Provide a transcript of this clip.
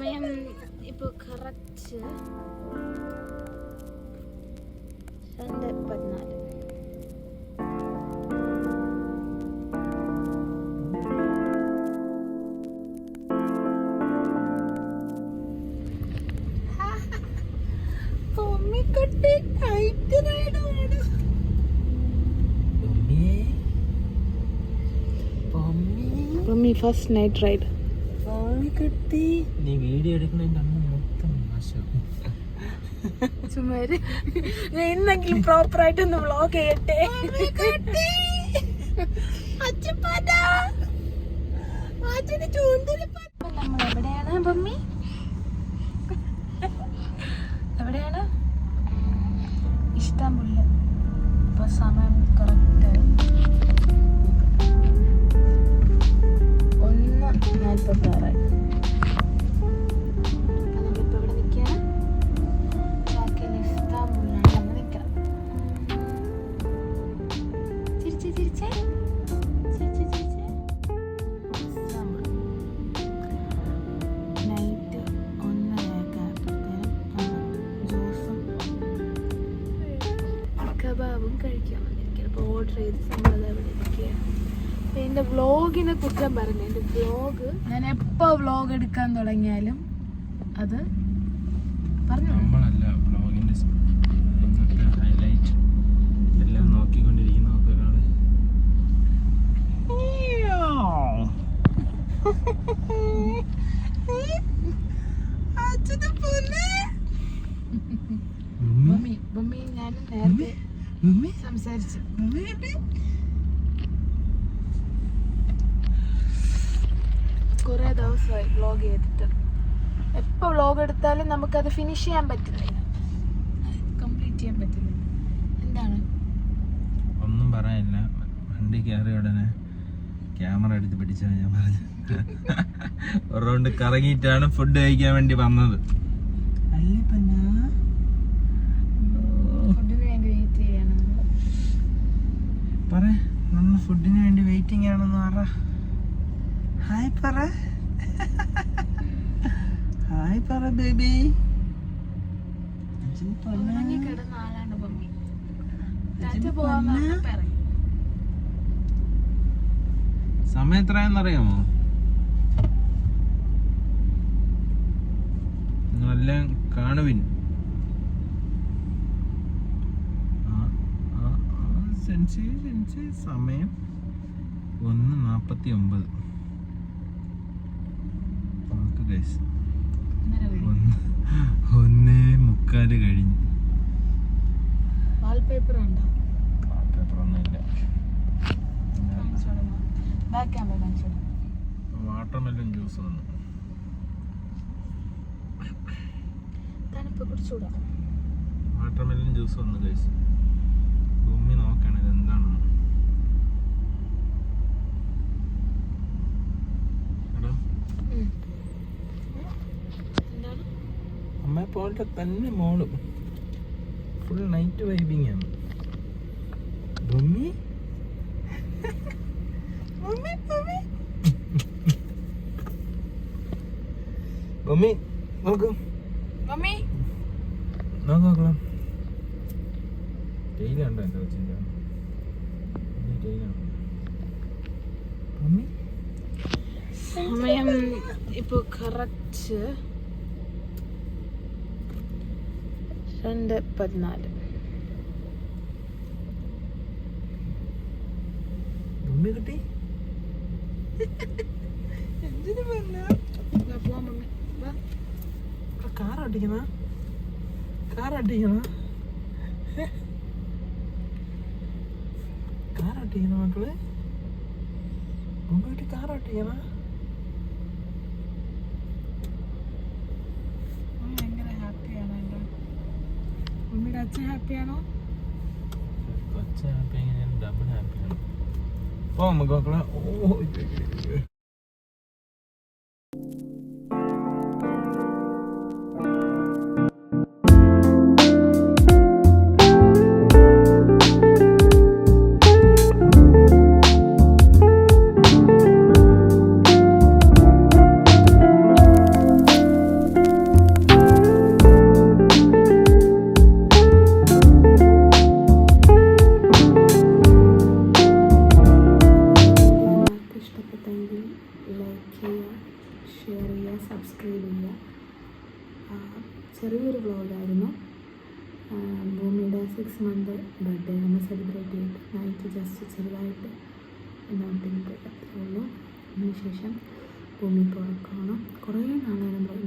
സമയം ഇപ്പോൾ correct 2:14. First night ride. നീ വീഡിയോ എടുക്കുന്നതിന്റെ അന്ന് മൊത്തം നാശം. ചുമ്മാര് ഞാൻ ഇന്നെങ്കിലും പ്രോപ്പർ ആയിട്ടൊന്ന് വ്ളോഗ് ചെയ്യട്ടെ. നമ്മൾ എവിടെയാണ് മമ്മി? എവിടെയാണ്? ഇഷ്ടംപോലെ. ഇപ്പൊ സമയം കറക്റ്റ് 1:46. നമ്മളിപ്പോ ഇവിടെ നിൽക്കുകയാണ്. ഇസ്താംബുളിലാണ് നമ്മൾ നിൽക്കണം. ചിരിച്ചേ ചിരിച്ചേ ചിരിച്ചേ ചിരിച്ചേ. ഇസ്താംബുൾ നൈറ്റ് 1:30 ജ്യൂസും കബാബും കഴിക്കാൻ വന്നിരിക്കുകയാണ്. അപ്പോൾ ഓർഡർ ചെയ്ത് നമ്മളത് അവിടെ ഇരിക്കുകയാണ്. എൻ്റെ വ്ളോഗിനെ കുറ്റം പറഞ്ഞു. എൻ്റെ വ്ളോഗ് ഞാൻ എപ്പോൾ വ്ളോഗ് എടുക്കാൻ തുടങ്ങിയാലും അത് പറഞ്ഞു. നമ്മളല്ല വ്ളോഗിന്റെ ഇന്നത്തെ ഹൈലൈറ്റ് എല്ലാം നോക്കിക്കൊണ്ടിരിക്കുന്ന ഒരാള്. മമ്മി ഞാൻ നേരത്തെ സംസാരിച്ചു. കുറേ ദിവസമായി വ്ളോഗ് ചെയ്തിട്ട്. എപ്പോൾ വ്ളോഗ് എടുത്താലും നമുക്കത് ഫിനിഷ് ചെയ്യാൻ പറ്റുന്നില്ല, കംപ്ലീറ്റ് ചെയ്യാൻ പറ്റുന്നില്ല. എന്താണ്? ഒന്നും പറയാനില്ല. വണ്ടി കയറിയ ഉടനെ ക്യാമറ എടുത്ത് പിടിച്ചാണ് ഞാൻ പറഞ്ഞത്. ഒരു റൗണ്ട് കറങ്ങിയിട്ടാണ് ഫുഡ് കഴിക്കാൻ വേണ്ടി വന്നത്. ഫുഡിന് വേണ്ടി വെയിറ്റ് ചെയ്യണം. പറ, നമ്മൾ ഫുഡിന് വേണ്ടി വെയിറ്റിംഗ് ആണെന്ന് പറ. ഹായ് പറ, ഹായ് പറ ബേബി. കിടന്ന ആളാണ് മമ്മി. പോവാൻ സമയം എത്രയാണെന്നറിയാമോ? നിങ്ങളെല്ലാം കാണുവിൻ. സമയം 1:49. 1:45 കഴിഞ്ഞു. വാൾപേപ്പർ ഉണ്ടോ? വാൾപേപ്പർ ഒന്നുമില്ല. വാട്ടർമെലൺ ജ്യൂസ് വന്നു. തണുപ്പ് കുടിച്ചൂടാ. വാട്ടർമെലൺ ജ്യൂസ് വന്നു ഗൈസ്. ഭൂമി നോക്കണം ഇത് എന്താണെന്ന്. അമ്മ പോലത്തെ തന്നെ മോളും ഫുൾ നൈറ്റ് വൈബിങ് ആണ്. ഭൂമി ഭൂമി നോക്കൂ, മമ്മി നോക്കാം. ടെയിലുണ്ടോ എൻ്റെ കൊച്ചിൻ്റെ? ടെയിലാണ്. ഭൂമി സമയം ഇപ്പോൾ കറക്റ്റ് 2:14. ഭൂമി കിട്ടി. പോവാം മമ്മി. കാർ ഓടിക്കണ മക്കള്. ഭൂമി കിട്ടി. കാർ ഓടിക്കണ. ഭയങ്കര ഹാപ്പിയാണോ? എൻ്റെ മമ്മിയുടെ അച്ഛൻ ഹാപ്പിയാണോ? കൊച്ചു ഹാപ്പി, ഞാൻ ഡബിൾ ഹാപ്പിയാണ്. പോ നമുക്ക് മക്കളെ. ഓ ചെറിയൊരു വ്ളോഗായിരുന്നു. ഭൂമിയുടെ 6 month ബർത്ത്ഡേ നമ്മൾ സെലിബ്രേറ്റ് ചെയ്തിട്ട് നൈറ്റ് ജസ്റ്റ് ചെറുതായിട്ട് നോട്ടിങ് പോയി അത്രേ ഉള്ളൂ. അതിനുശേഷം ഭൂമി പുറക്കണം. കുറേ നാളായി നമ്മൾ